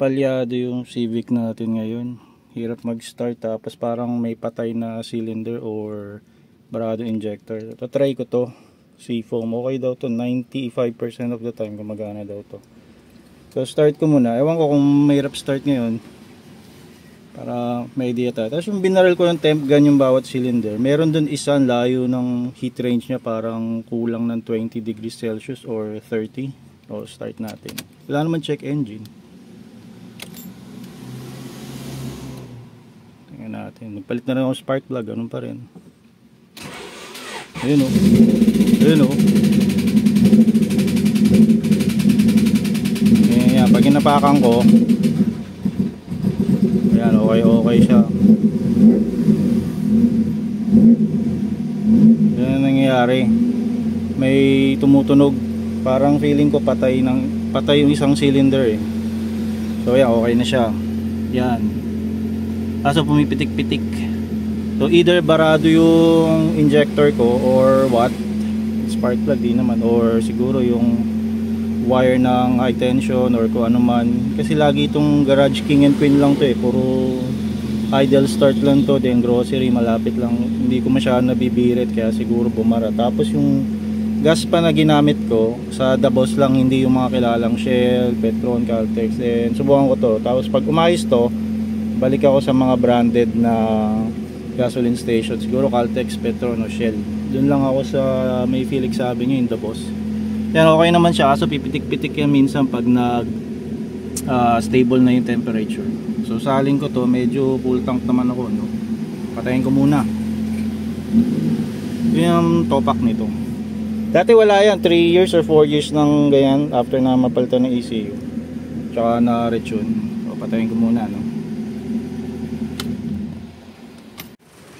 palyado yung Civic natin ngayon. Hirap mag-start, tapos parang may patay na cylinder or barado injector. Try ko to, seafoam. Okay daw to, 95% of the time gumagana daw to. So start ko muna. Ewan ko kung mahirap start ngayon, para may idea tayo. Tapos yung binaril ko ng temp gun yung bawat cylinder, meron dun isa, layo ng heat range niya, parang kulang ng 20 degrees Celsius or 30. O start natin. Wala naman check engine. Tingnan natin. Nagpalit na rin ako spark plug, ganun pa rin. Ayun o. Ayun o. Ayan, pag inapakan ko, ayan, okay siya. Yan ang nangyayari. May tumutunog. Parang feeling ko patay yung isang cylinder eh. So yeah, okay na siya. Yan. Kaso pumipitik-pitik. So either barado yung injector ko or what? Spark plug din naman, or siguro yung wire ng high tension or kung ano man. Kasi lagi itong garage king and queen lang to eh. Puro idle start lang to. Then grocery malapit lang. Hindi ko masyadong nabibirit, kaya siguro bumara. Tapos yung gas pa na ginamit ko sa The Boss lang, hindi yung mga kilalang Shell, Petron, Caltex. And subukan ko to. Tapos pag umayos to, balik ako sa mga branded na gasoline station. Siguro Caltex, Petron o Shell. Doon lang ako sa may Felix Avenue in The Boss. Yan, okay naman siya. Kaso pipitik-pitik yan minsan pag nag stable na yung temperature. So saling ko to, medyo full tank naman ako, no? Patayin ko muna. Yun yung topak nito. Dati wala yan, 3 years or 4 years nang ganyan after na mapalitan ng ECU. Tsaka na retune. So patayin ko muna, no?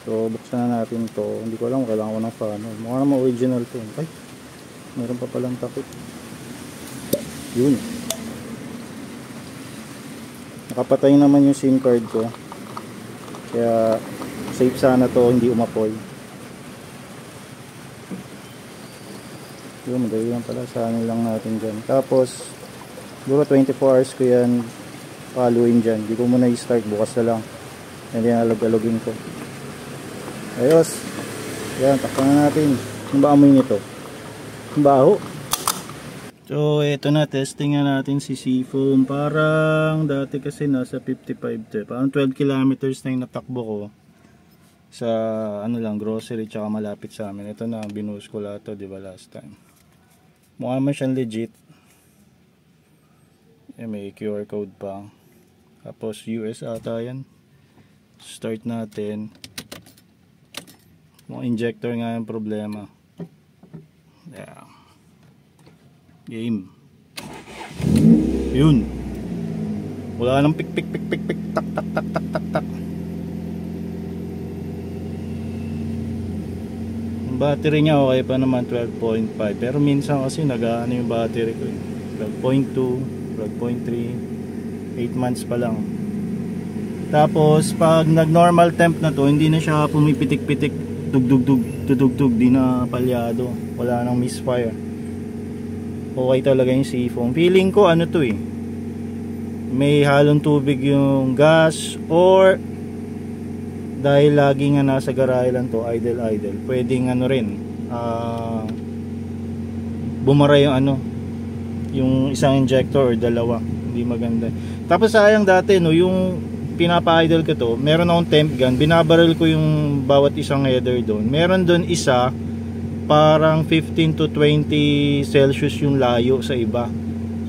So buksan na natin to. Hindi ko alam kung kailangan ko ng fan. Mukha naman original to. Ay, meron pa palang takip. Yun. Nakapatay naman yung SIM card ko. Kaya safe sana to, hindi umapoy. Yun, madali lang pala. Saan lang natin dyan. Tapos siguro 24 hours ko yan paluin dyan. Hindi ko muna i-start, bukas na lang. And then alog-alogin ko. Ayos. Yan, takpan na natin. Ano ba amoy nito? Ang baho. So eto na, testing na natin si seafoam. Parang dati kasi nasa 55 to. Parang 12 kilometers na yung natakbo ko sa ano lang, grocery tsaka malapit sa amin. Ito na, binuhos ko lahat to, di ba, last time. Mukha man siyang legit. May QR code pa. Tapos US ata yan. Start natin. Mga injector nga yung problema. Yeah. Game. Yun. Wala nang pik pik pik pik pik tak tak tak tak tak tak. Battery niya okay pa naman, 12.5, pero minsan kasi nag-aano yung battery ko, 12.2, 12.3, 8 months pa lang. Tapos pag nag normal temp na to, hindi na siya pumipitik-pitik, tugtog-tug, di na palyado, wala nang misfire. Okay talaga yung seafoam. Feeling ko ano to eh, may halong tubig yung gas, or dahil lagi nga nasa garahe lang to, idle, pwedeng ano rin, bumara yung ano, yung isang injector or dalawa, hindi maganda. Tapos sayang dati, no, yung pinapa-idle ko to, meron akong temp gun, binabaril ko yung bawat isang header doon. Meron doon isa, parang 15 to 20 Celsius yung layo sa iba.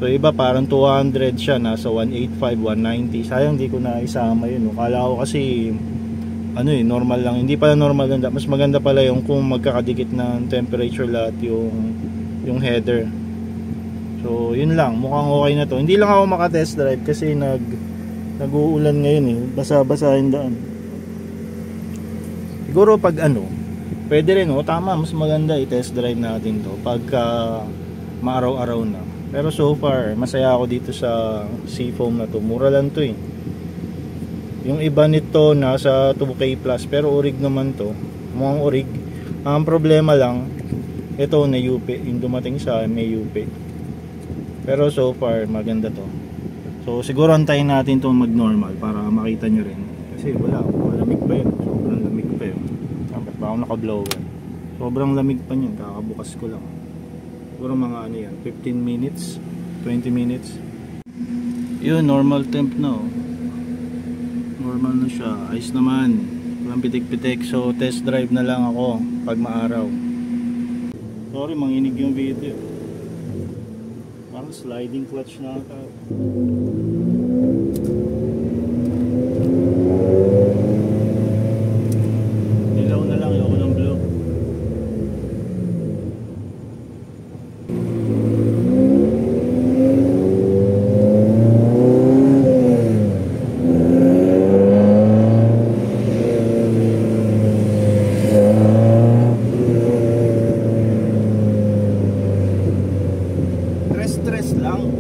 So iba parang 200 siya, nasa 185, 190. Sayang di ko na isama yun, no. Kala ko kasi ano eh, normal lang. Hindi pala normal ganda. Mas maganda pala yung kung magkakadikit ng temperature lahat yung header. So yun lang, mukhang okay na to. Hindi lang ako maka-test drive kasi nag-uulan ngayon eh. Basa-basahin daan. Siguro pag ano, pwede rin, oh, tama, mas maganda i-test drive natin to pagka maaraw-araw na. Pero so far, masaya ako dito sa seafoam na to. Mura lang to eh. Yung iba nito nasa 2K plus, pero orig naman to. Mukhang orig. Ang problema lang, ito na UP, yung dumating sa may UP. Pero so far maganda to. So siguro antayin natin itong mag normal para makita nyo rin. Kasi wala, malamig pa yun. Sobrang lamig pa yun. Dapat ba ako naka-blower? Sobrang lamig pa yun, kakabukas ko lang. Siguro mga ano yan, 15 minutes, 20 minutes. Yun, normal temp na oh. Normal na siya, ayos naman. Walang pitik-pitik, so test drive na lang ako pag maaraw. Sorry, manginig yung video. Parang sliding clutch na ata. Dilaw na lang, ayoko ng blue. Stress lang.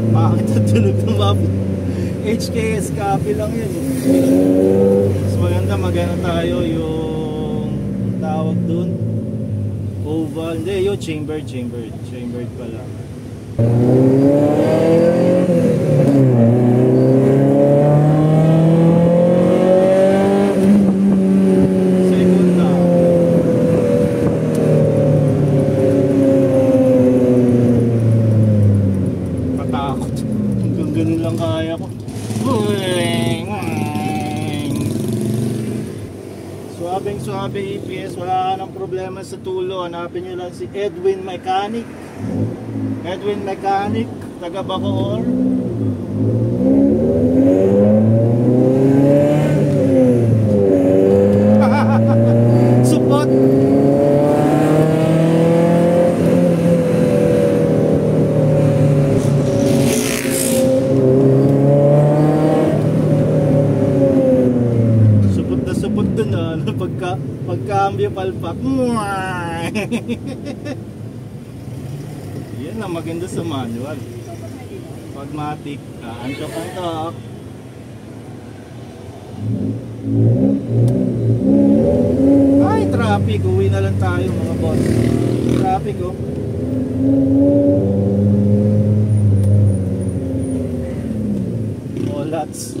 Bakit natunog ng mapit? HKS copy lang yun. Mas maganda magana tayo yung tawag dun. Oval. Hindi, yung chambered pala. Ganun lang kaya ko. Suabing EPS, wala ka ng problema sa tulo. Hanapin nyo lang si Edwin Mechanic. Edwin Mechanic, taga Bacoor. Support. Pagkambyo palpak. Yan ang maganda sa manual. Pagmatic, antok. Ay, traffic. Uwi na lang tayo mga boss. Traffic oh. Oh, lots.